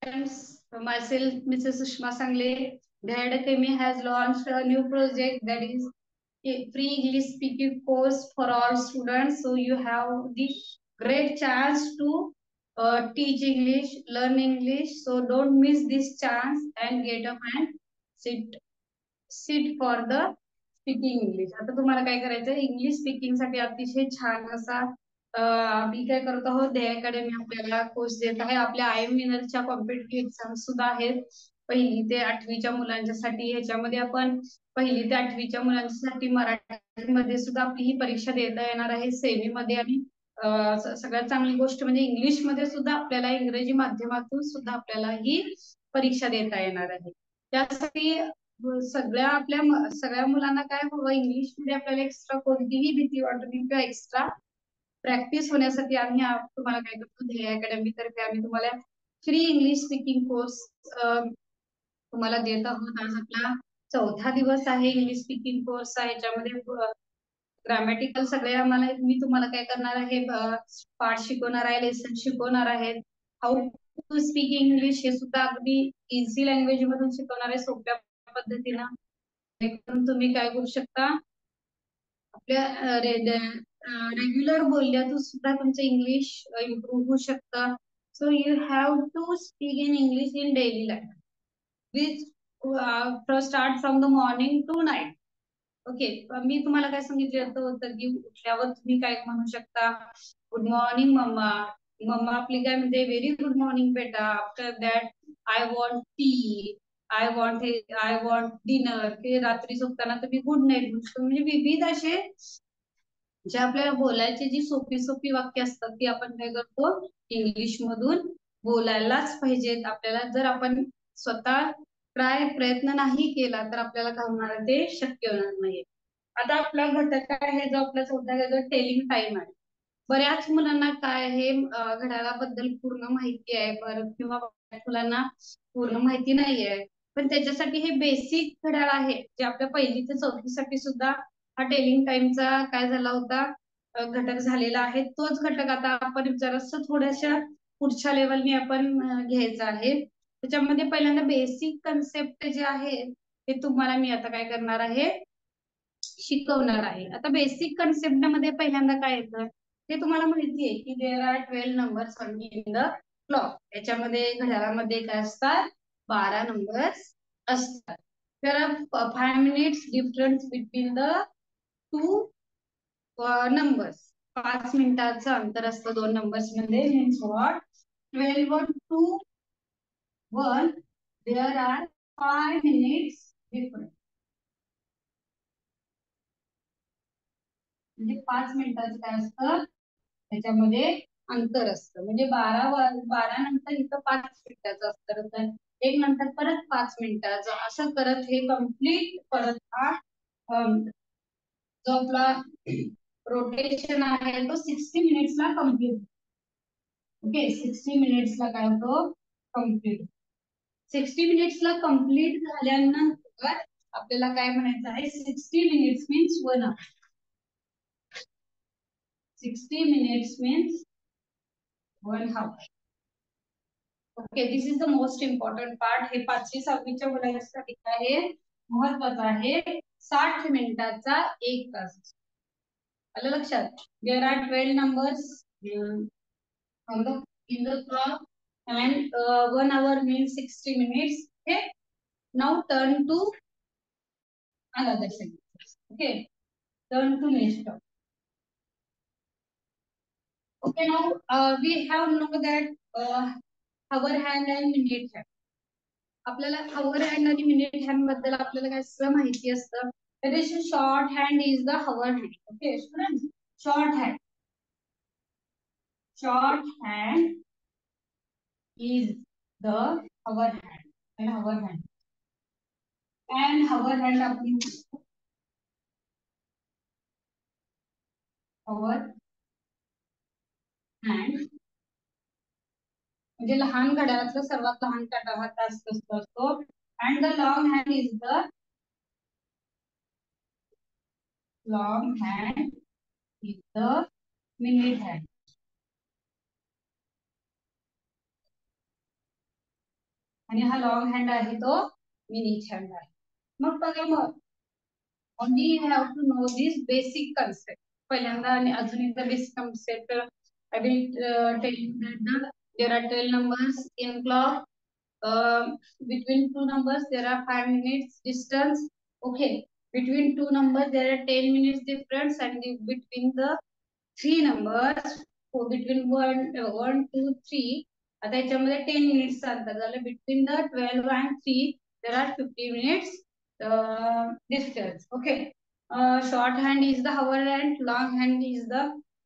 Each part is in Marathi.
Myself, Mrs. Sushma Sangle. The Academy has launched a new project that is a free English speaking course for all students. So you have the great chance to teach English, learn English. So don't miss this chance and get up and sit for the speaking English. आता तुम्हाला काय करायचं, इंग्लिश स्पीकिंग साठी अतिशय छान असा आम्ही काय करत आहोत, डे अकॅडमी आपल्याला कोर्स देत आहे. आपल्या आय एम विनरच्या कॉम्पिटेटिव्ह एक्झाम सुद्धा आहेत 1ली ते 8वीच्या मुलांच्यासाठी. ह्याच्यामध्ये आपण 1ली ते 8वीच्या मुलांसाठी मराठीमध्ये सुद्धा आपली ही परीक्षा देता येणार आहे, सेमी मध्ये. आणि सगळ्यात चांगली गोष्ट म्हणजे इंग्लिश मध्ये सुद्धा आपल्याला, इंग्रजी माध्यमातून सुद्धा आपल्याला ही परीक्षा देता येणार आहे. त्यासाठी सगळ्या मुलांना काय हवं, इंग्लिश मध्ये आपल्याला एक्स्ट्रा कोणतीही भीती वाटू नये किंवा एक्स्ट्रा प्रॅक्टिस होण्यासाठी आम्ही तुम्हाला काय करतो, ध्येय अकॅडमी तर्फे आम्ही तुम्हाला फ्री इंग्लिश स्पीकिंग कोर्स तुम्हाला देत आहोत. आज आपला 4था दिवस आहे इंग्लिश स्पीकिंग कोर्स आहे. याच्यामध्ये ग्रामॅटिकल सगळे आम्हाला मी तुम्हाला काय करणार आहे, पाठ शिकवणार आहे, लेसन शिकवणार आहेत. हाऊ टू स्पीक इंग्लिश हे सुद्धा अगदी इझी लँग्वेज मधून शिकवणार आहे, सोप्या पद्धतीनं. तुम्ही काय करू शकता, आपल्या रेग्युलर बोलण्यातून सुद्धा तुमचं इंग्लिश इम्प्रूव्ह होऊ शकतं. So you have to speak in English in daily life with start from the morning to night. Okay, मी तुम्हाला काय सांगितलं होतं की उठल्यावर तुम्ही काय म्हणू शकता, गुड मॉर्निंग मम्मा. मम्मा आपली काय म्हणते, व्हेरी गुड मॉर्निंग बेटा. After that I want tea, I want dinner. ते रात्री झोपताना तुम्ही गुड नाईट म्हणू शकता. म्हणजे विविध असे जे आपल्याला बोलायचे जी सोपी सोपी वाक्य असतात ती आपण काय करतो, इंग्लिश मधून बोलायलाच पाहिजेत. आपल्याला जर आपण स्वतः प्रयत्न नाही केला तर आपल्याला काय होणार, ते शक्य होणार नाही. आता आपला घटक आहे जो आपला 4था टेलिंग टाइम आहे. बऱ्याच मुलांना काय आहे, घड्याळाबद्दल पूर्ण माहिती आहे बरं, किंवा मुलांना पूर्ण माहिती नाही आहे. पण त्याच्यासाठी हे बेसिक घड्याळ आहे, जे आपल्या 1ली ते 4थीसाठी सुद्धा हा टेलिंग टाइमचा काय झाला होता, घटक झालेला आहे. तोच घटक आता आपण जरासं थोड्याशा पुढच्या लेवलने आपण घ्यायचा आहे. त्याच्यामध्ये पहिल्यांदा बेसिक कन्सेप्ट जे आहे ते तुम्हाला मी आता काय करणार आहे, शिकवणार आहे. आता बेसिक कन्सेप्ट मध्ये पहिल्यांदा काय येतं, ते तुम्हाला माहिती आहे की there are 12 numbers in the clock. याच्यामध्ये घड्याळामध्ये काय असतात, 12 नंबर्स असतात. There are 5 minutes difference between the 2 numbers. 5 मिनिटाचं अंतर असतं 2 नंबर्स मध्ये. मीन्स व्हॉट, 12 व 2 1 देअर आर 5 मिनिट्स डिफरन्स. म्हणजे 5 मिनिटाचं काय असतं, त्याच्यामध्ये अंतर असतं. म्हणजे 12 नंतर इथं 5 मिनिटाचं असतं, 1 नंतर परत 5 मिनिटाचं, असं करत हे कम्प्लीट परत हा जो आपला रोटेशन आहे तो 60 मिनिट्सला कम्प्लीट. ओके, 60 मिनिट्सला काय होतो, कम्प्लीट. 60 मिनिट्सला कम्प्लीट झाल्यानंतर आपल्याला काय म्हणायचं आहे, 60 minutes means 1 hour. 60 minutes means 1 hour. Okay, this is the most important part. हे 5वी-6वीच्या मुलांसाठी आहे, महत्वाचं आहे. 60 मिनिटाचा 1 तास. आलं लक्षात. There are 12 numbers in the clock and 1 hour means 60 minutes. Okay, now turn to another sentence. Okay, turn to next one. Okay, now we have know that hour hand and minute hand. आपल्याला hour hand आणि minute hand बद्दल आपल्याला काय सगळं माहिती असतं. That is short hand is the hour hand. Okay, students, short hand. Short hand is the hour hand. And hour hand. And hour hand आपली hour hand म्हणजे लहान घड्याळातला सर्वात लहान काटा हा तास असतो. And the long hand is the minute hand. आणि हा लॉंग हँड आहे तो मिनिट हँड आहे. मग बघा मग only you have to know this basic concept. पहिल्यांदा आणि अजून एकदा basic concept I will tell you that there are 12 numbers in clock. Between two numbers there are 5 minutes distance. Okay. Between two numbers there are 10 minutes difference, and between the three numbers, so between one, two, three. आता याच्यामध्ये 10 मिनिट्स अंतर झालं. Between the 12 and 3 there are 50 minutes distance. Okay. Short hand is the hour hand, long hand is the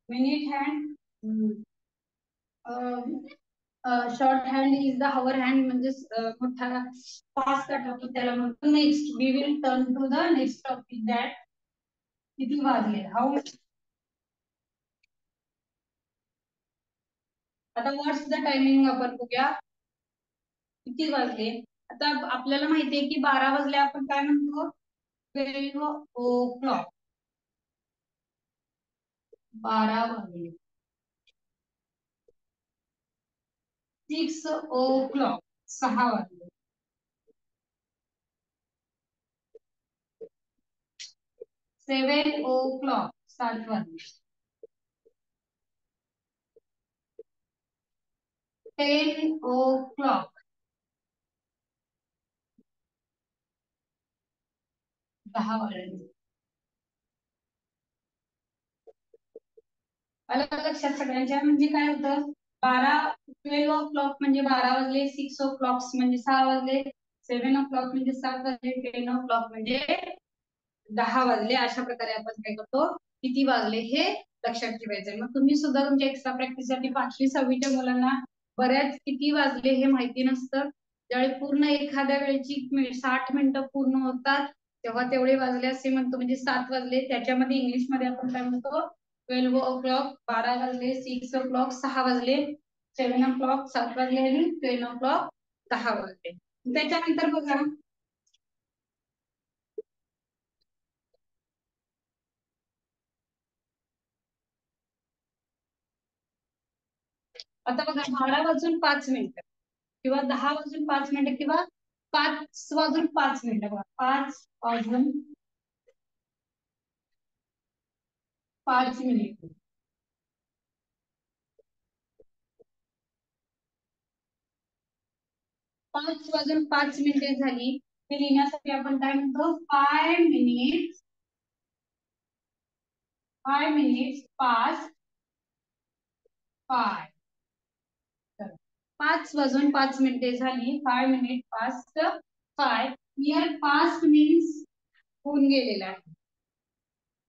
minute hand. Short hand is the hour hand म्हणजे मोठा पास कट त्याला म्हणतो. Next we will turn to the next topic that किती वाजले हाऊ. आता व्हॉट्स द टायमिंग आपण बघूया किती वाजले. आता आपल्याला माहितीये की 12 वाजले आपण काय म्हणतो 12 o'clock. 12 वाजले. 6 o'clock 6 वाजले. 7 o'clock 7 वाजले. 10 o'clock 10 वाजले. अलग लक्षात सगळ्यांच्या म्हणजे काय होतं 12 o'clock म्हणजे 12 वाजले. 6 o'clock म्हणजे 6 वाजले. 7 o'clock म्हणजे 7 वाजले. 10 o'clock म्हणजे 10 वाजले. अशा प्रकारे आपण काय करतो किती वाजले हे लक्षात ठेवायचंय. मग तुम्ही सुद्धा तुमच्या एक्स्ट्रा प्रॅक्टिस साठी 5वी-6वीच्या मुलांना बऱ्याच किती वाजले हे माहिती नसतं. ज्यावेळी पूर्ण एखाद्या वेळेची 60 मिनिटं पूर्ण होतात तेव्हा तेवढे वाजले असे म्हणतो. म्हणजे 7 वाजले. त्याच्यामध्ये इंग्लिश मध्ये आपण काय म्हणतो 12 o'clock 12 वाजले. 6 o'clock 6 वाजले. 7 o'clock 7 वाजले आणि 10 o'clock 10 वाजले. त्याच्यानंतर बघा आता बघा 12 वाजून 5 मिनिटं किंवा 10 वाजून 5 मिनिटं किंवा 5 वाजून 5 मिनिटं. बघा 5 वाजून 5 मिनिट. 5 वाजून 5 मिनिटे झाली. ते लिहिण्यासाठी आपण काय म्हणतो 5 मिनिट्स पास 5. 5 वाजून 5 मिनिटे झाली. 5 minute past 5. Near past means होऊन गेलेला आहे.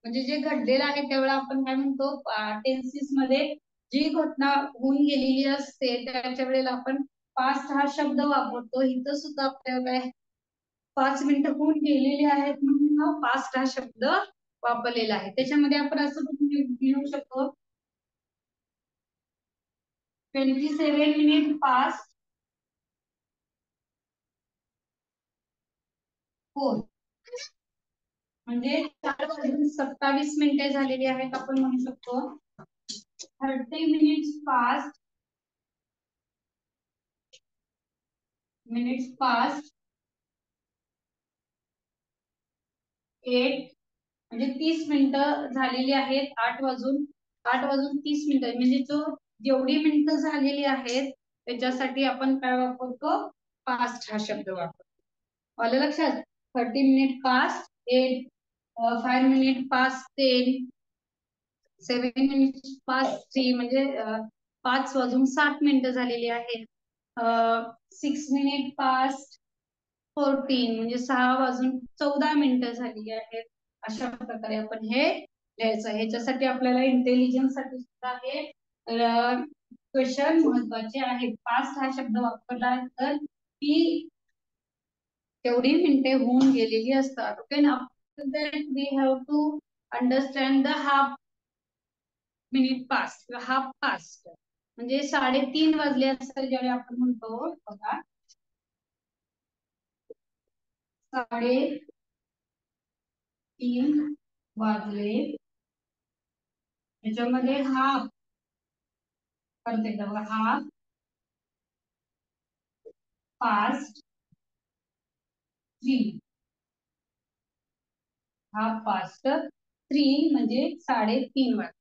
म्हणजे जे घडलेलं आहे त्यावेळेला आपण काय म्हणतो टेन्सेस मध्ये जी घटना होऊन गेलेली असते त्याच्या वेळेला आपण पास्ट हा शब्द वापरतो. इथं सुद्धा आपल्याला काय 5 मिनिटं होऊन गेलेली आहेत म्हणून हा पास्ट हा शब्द वापरलेला आहे. त्याच्यामध्ये आपण असं लिहू शकतो 27 मिनिट पास्ट 4. म्हणजे 4 वाजून 27 मिनिटे झालेली आहेत आपण म्हणू शकतो 30 मिनिट्स पास्ट 8. म्हणजे 30 मिनिटं झालेली आहेत. 8 वाजून 30 मिनिटं म्हणजे जेवढी मिनिटं झालेली आहेत त्याच्यासाठी आपण काय वापरतो पास्ट हा शब्द वापरतो. आलं लक्षात. 30 minute past 8. 5 minute past 10. 7 minute past 3 म्हणजे 5 वाजून 7 मिनिटं झालेली आहेत. 6 मिनिट पास्ट 14 म्हणजे 6 वाजून 14 मिनिटं झालेली आहेत. अशा प्रकारे आपण हे लिहायचं. ह्याच्यासाठी आपल्याला इंटेलिजन्स साठी सुद्धा हे क्वेश्चन महत्वाचे आहेत. पास्ट हा शब्द वापरला तर ती तेवढी मिनिटे होऊन गेलेली असतात. ओके ना. We have to understand the half minute past किंवा हाफ पास्ट म्हणजे 3:30 वाजले असतात ज्यावेळी आपण म्हणतो बघा 3:30 वाजले. त्याच्यामध्ये हाफ करते बघा half past three, half past three म्हणजे 3:30 वाजले.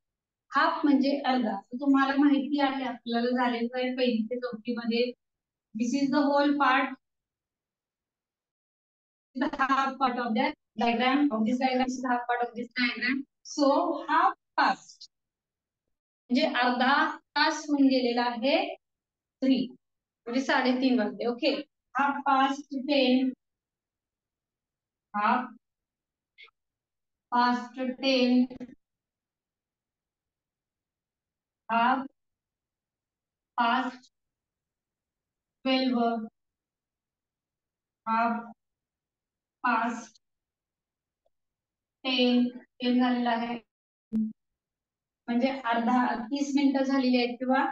हाफ म्हणजे अर्धा. तुम्हाला माहिती आहे, आपल्याला झालेलं आहे पहिली ते चौथीमध्ये. This is the whole part, the half part of that diagram of this diagram is the half part of this diagram. So half past म्हणजे अर्धा तास होऊन गेलेला आहे थ्री, म्हणजे 3:30 वाजले. Okay, half past 10, half past 10, half past 12, half past 10 झालेला आहे. म्हणजे अर्धा 30 मिनिटं झालेली आहेत, किंवा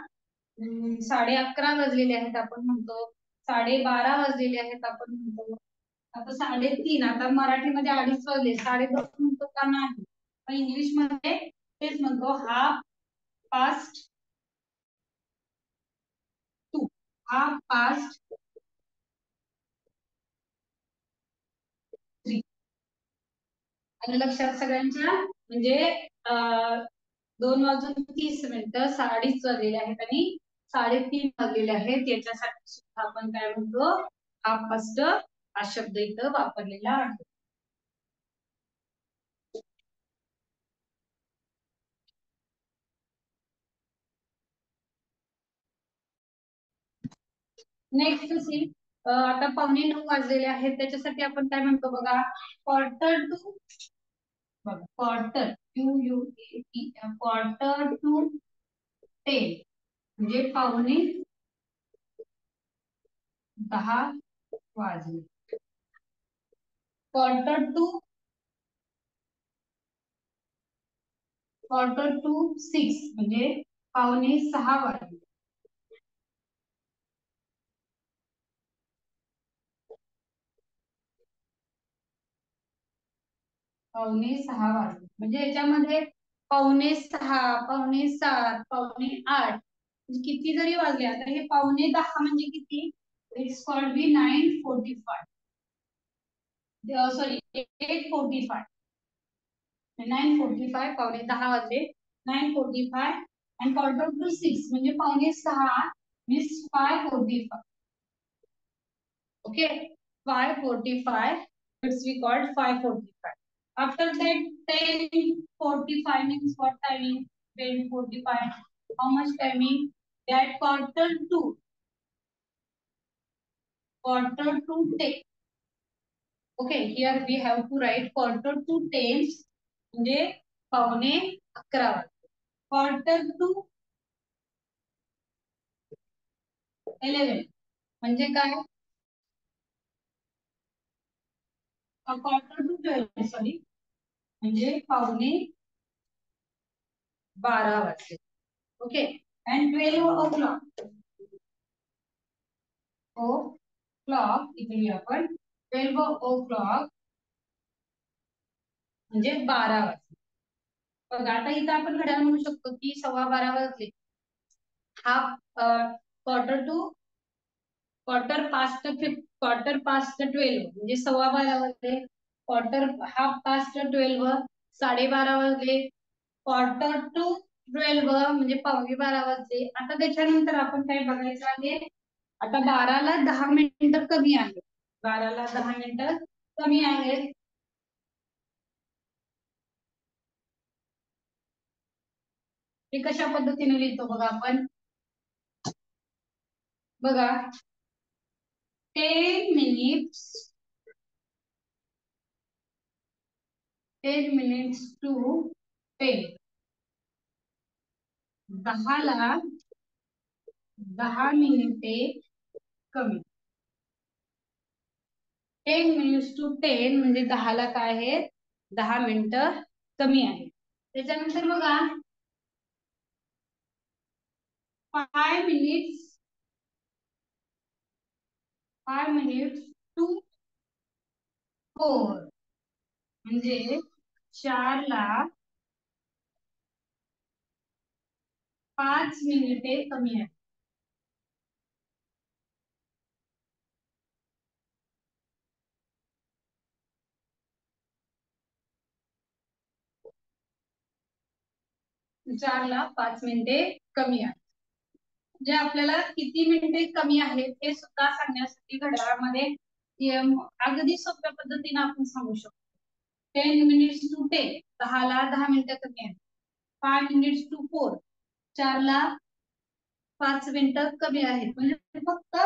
11:30 वाजलेले आहेत आपण म्हणतो, 12:30 वाजलेले आहेत आपण म्हणतो. आता 3:30, आता मराठीमध्ये 2:30 वाजले, 2:30 म्हणतो का नाही, पण इंग्लिश मध्ये तेच म्हणतो, half past two, half past three. आणि लक्षात सगळ्यांच्या, म्हणजे 2:30 2:30 वाजलेले आहेत आणि 3:30 वाजलेले आहेत, याच्यासाठी सुद्धा आपण काय म्हणतो, हाफ पास्ट हा शब्द इथं वापरलेला आहे. नेक्स्ट सी, आता 8:45 वाजलेले आहेत, त्याच्यासाठी आपण काय म्हणतो बघा, क्वार्टर टू, बघा quarter, Q U A T, quarter to 10 म्हणजे 9:45 वाजले. क्वार्टर टू 6 म्हणजे 5:45 वाजले. पावणे सहा वाजले, म्हणजे याच्यामध्ये 5:45, 5:45, 5:45 म्हणजे किती जरी वाजले, आता हे 9:45 म्हणजे किती, इट्स कॉल्ड बी 9:45, सॉरी 8:45, 9:45, 9:45 वाजले, 9:45 and quarter to 6 म्हणजे 5:45 means 5:45. Okay, 5:45, it's we called 5:45. After that 10:45 means what timing? 10:45. How much timing? That quarter to 10. Okay, here we have to write quarter to 10 म्हणजे 10:45 वाजले. Quarter to 11 म्हणजे काय? Quarter to 12, सॉरी, म्हणजे 11:15 वाजले. ओके, and 12 o'clock, इथे आपण 12 o'clock म्हणजे 12 वाजले. बघा, आता इथं आपण घड्याळ म्हणू शकतो की 12:15 वाजले. Half quarter to quarter past 12 म्हणजे 12:15 वाजले. हाफ पास्ट 12 12:30 वाजले. क्वार्टर टू 12 म्हणजे 11:15 वाजले. आता त्याच्यानंतर आपण काय बघायचं आहे, आता 12ला 10 मिनिटं कमी आहे, 12ला 10 मिनिटं कमी आहेत. हे कशा पद्धतीने लिहितो बघा आपण, बघा 10 minutes, 10 minutes to 10, 10ला 10 मिनिटे कमी. 10 minutes to 10 म्हणजे 10ला काय आहे, 10 मिनिटं कमी आहे. त्याच्यानंतर बघा 5 minutes to 4 म्हणजे 4ला 5 मिनिटे कमी आहे. 4ला 5 मिनिटे कमी आहे. म्हणजे आपल्याला किती मिनिटे कमी आहेत हे सुद्धा सांगण्यासाठी घड्याळामध्ये अगदी सोप्या पद्धतीने आपण सांगू शकतो. 10 minutes to 10, 10ला 10 मिनिटं कमी आहेत. 5 minutes to 4, 4ला 5 मिनिटं कमी आहेत. म्हणजे फक्त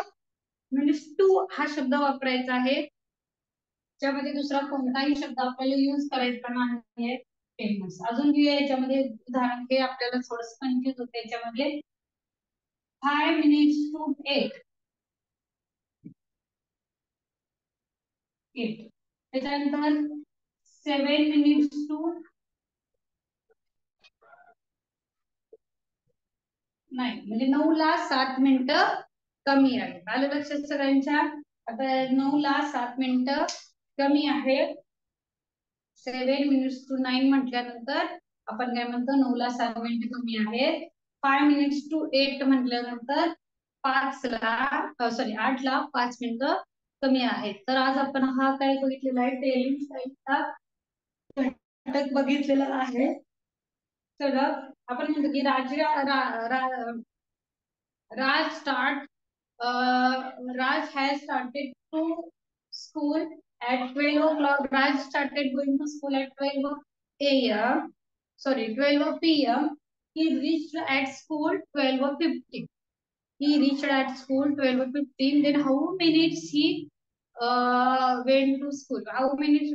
मिनिट्स टू हा शब्द वापरायचा आहे, त्याच्यामध्ये दुसरा कोणताही शब्द आपल्याला यूज करायचा नाही. फेमस अजून घेऊया याच्यामध्ये उदाहरण, हे आपल्याला थोडस कन्फ्युज होतं याच्यामध्ये. 5 minutes to 8, त्याच्यानंतर 7 minutes to 9, म्हणजे 9ला 7 मिनिटं कमी आहे. आलं लक्षात सगळ्यांच्या? आता 9ला 7 मिनिटं कमी आहे. 7 minutes to 9 म्हटल्यानंतर आपण काय म्हणतो, 9ला 7 मिनिटं कमी आहेत. 5 minutes to 8 म्हटल्यानंतर 8ला 5 मिनिटं कमी आहेत. तर आज आपण हा काय बघितलेला आहे, टेलिंग टाईमचा घटक बघितलेला आहे. तर आपण म्हणतो की Raj has started to school at 12 o'clock. Raj started going to school at 12 a.m. 12 p.m. He reached at school 12:15. He reached at school 12:15. Then how minutes he went to school? How minutes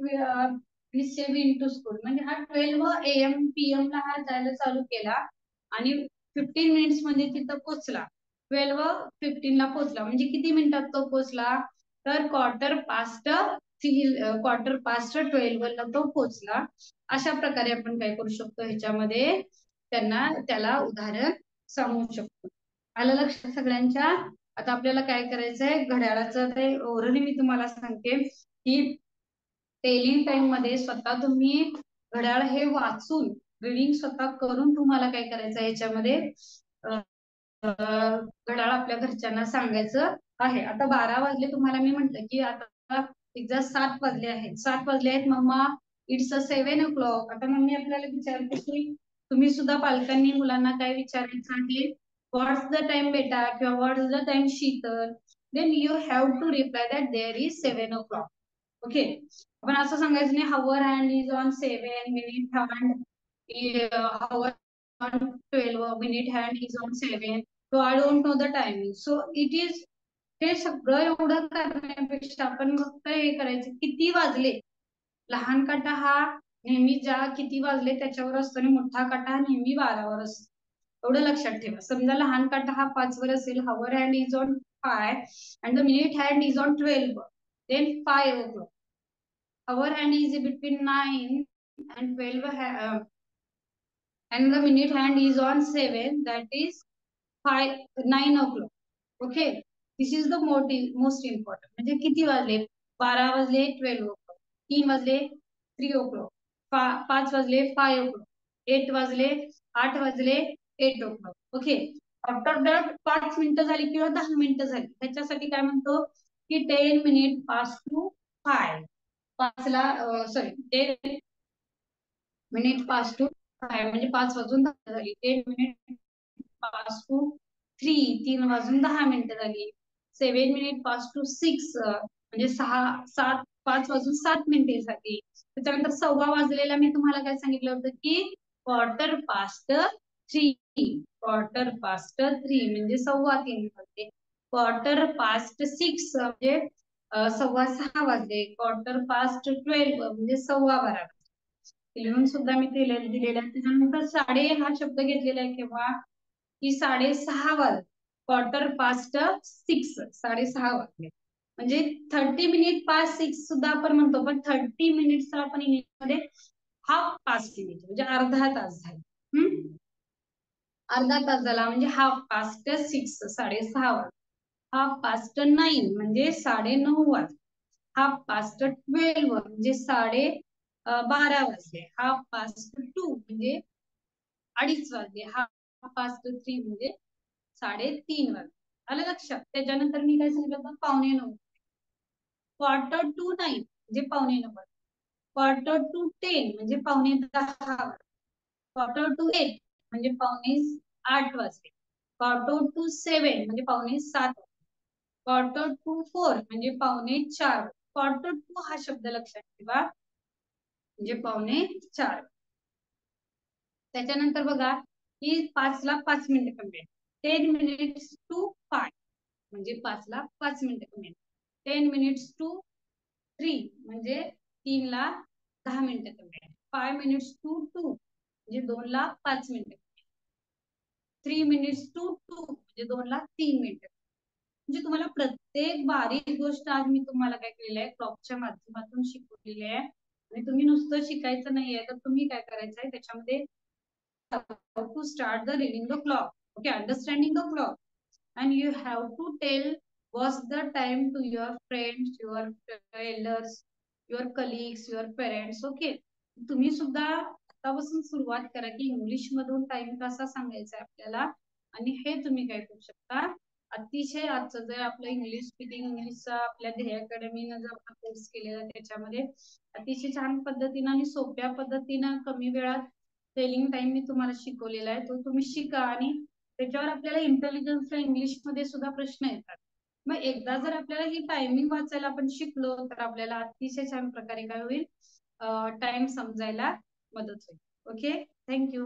he went to school? म्हणजे हा 12 AM PM ला हा जायला चालू केला आणि 15 मिनिट्स मध्ये तिथं पोहोचला. 12:15 ला पोहोचला, म्हणजे किती मिनिटात तो पोहोचला? तर क्वार्टर पास्ट 12 ला तो पोहोचला. अशा प्रकारे आपण काय करू शकतो, ह्याच्यामध्ये त्याला उदाहरण सांगू शकतो. आलं लक्षात सगळ्यांच्या? आता आपल्याला काय करायचंय, घड्याळाचं ते ओरली मी तुम्हाला सांगते की टेलिंग टाइम मध्ये स्वतः तुम्ही घड्याळ हे वाचून रीडिंग स्वतः करून तुम्हाला काय करायचं, याच्यामध्ये घड्याळ आपल्या घरच्यांना सांगायचं आहे. आता 12 वाजले, तुम्हाला मी म्हंटल की आता एक्झॅक्ट 7 वाजले आहेत. 7 वाजले आहेत मम्मा, इट्स 7 o'clock. आता मम्मी आपल्याला विचारते की तुम्ही सुद्धा पालकांनी मुलांना काय विचारायचं आहे, व्हॉट्स द टाइम बेटा किंवा what's the time Sheetal, then you have to reply that there is 7 o'clock. Okay, आपण असं सांगायचं नाही hour hand is on 7, minute hand hour on 12, minute hand is on 7. So I don't know the timing. So it is, हे सगळं एवढं करण्यापेक्षा आपण फक्त हे करायचं, किती वाजले. लहान काटा हा नेहमी ज्या किती वाजले त्याच्यावर असतो आणि मोठा काटा हा नेहमी 12वर असतो. एवढं लक्षात ठेवा. समजा लहान काटा हा 5 वर असेल, hour hand is on 5 and the minute hand is on 12, then 5 o'clock. Our hand is between 9 and 12, and the minute hand is on 7, that is 9 o'clock. Okay, this is the most important. म्हणजे किती वाजले, 12 वाजले 12 o'clock, 3 वाजले 3 o'clock, 5 वाजले 5 o'clock, 8 वाजले 8 वाजले 8 o'clock. ओके, आफ्टर दॅट 5 मिनिटं झाली किंवा 10 मिनिटं झाली, त्याच्यासाठी काय म्हणतो की 10 minutes past to 5. 10 minutes past to 5 म्हणजे 5 वाजून 10 झाली. 10 minutes past to 3, 3 वाजून 10 मिनिटं झाली. 7 minutes past to 6, म्हणजे 5 वाजून 7 मिनिटे झाली. त्याच्यानंतर 1:15 वाजलेला मी तुम्हाला काय सांगितलं होतं की क्वार्टर पास्ट 3, क्वार्टर पास्ट 3 म्हणजे 3:15 वाजले. क्वार्टर पास्ट 6 म्हणजे 6:15 वाजले. क्वार्टर पास्ट 12 म्हणजे 12:15. लिहून सुद्धा मी दिलेला आहे. त्याच्यानंतर 6:30 हा शब्द घेतलेला आहे केव्हा, की 6:30 वाजले. क्वार्टर पास्ट 6, 6:30 वाजले. म्हणजे 30 minutes past 6 सुद्धा आपण म्हणतो, पण 30 minutes आपण इंग्लिशमध्ये हाफ पास्ट मिनिट म्हणजे अर्धा तास झाला. अर्धा तास झाला म्हणजे हाफ पास्ट 6, 6:30 वाजले. हाफ पास्ट 9 म्हणजे 9:30 वाजले. हाफ पास्ट 12 म्हणजे 12:30 वाजले. हाफ पास्ट 2 म्हणजे 2:30 वाजले. हाफ पास्ट 3 म्हणजे 3:30 वाजले. आलं लक्षात? त्याच्यानंतर मी काय सांगितलं होतं, 8:45. क्वार्टर टू 9 म्हणजे 8:45. क्वार्टर टू 10 म्हणजे 9:15. क्वार्टर टू 8 म्हणजे पावणे 8 वाजले. क्वार्टर टू 7 म्हणजे पावणे 7. क्वार्टर टू 4 म्हणजे पावणे 4. क्वार्टर टू हा शब्द लक्षात ठेवा, म्हणजे पावणे 4. त्याच्यानंतर बघा की 5 ला 5 मिनिटं कमी आहेत. 10 minutes to 5 म्हणजे 5 ला 5 मिनिटं कमी आहेत. 10 minutes to 3 म्हणजे 3 ला 10 मिनिटं कमी आहेत. 5 minutes to 2 म्हणजे 2 ला 5 मिनिटं. 3 minutes to 2 म्हणजे 2 ला 3 मिनिटं. म्हणजे तुम्हाला प्रत्येक बारीक गोष्ट आज मी तुम्हाला काय केलेलं आहे, क्लॉकच्या माध्यमातून शिकवलेली आहे. आणि तुम्ही नुसतं शिकायचं नाहीये, तर तुम्ही काय करायचं आहे त्याच्यामध्ये how to start the reading the clock, okay, understanding the clock, and you have to tell what's the time to your friends, your elders, your colleagues, your parents. Okay, तुम्ही सुद्धा आतापासून सुरुवात करा की इंग्लिश मधून टाइम कसा सांगायचा आपल्याला. आणि हे तुम्ही काय करू शकता, अतिशय आजचं जर आपलं इंग्लिश स्पीकिंग इंग्लिशचा आपल्या ध्येय अकॅडमीनं जर आपण कोर्स केलेला त्याच्यामध्ये अतिशय छान पद्धतीनं आणि सोप्या पद्धतीनं कमी वेळात टेलिंग टाइम मी तुम्हाला शिकवलेला आहे, तो तुम्ही शिका. आणि त्याच्यावर आपल्याला इंटेलिजन्सला इंग्लिश मध्ये सुद्धा प्रश्न येतात. मग एकदा जर आपल्याला ही टायमिंग वाचायला आपण शिकलो तर आपल्याला अतिशय छान प्रकारे काय होईल, टाइम समजायला मदत होईल. Okay, thank you.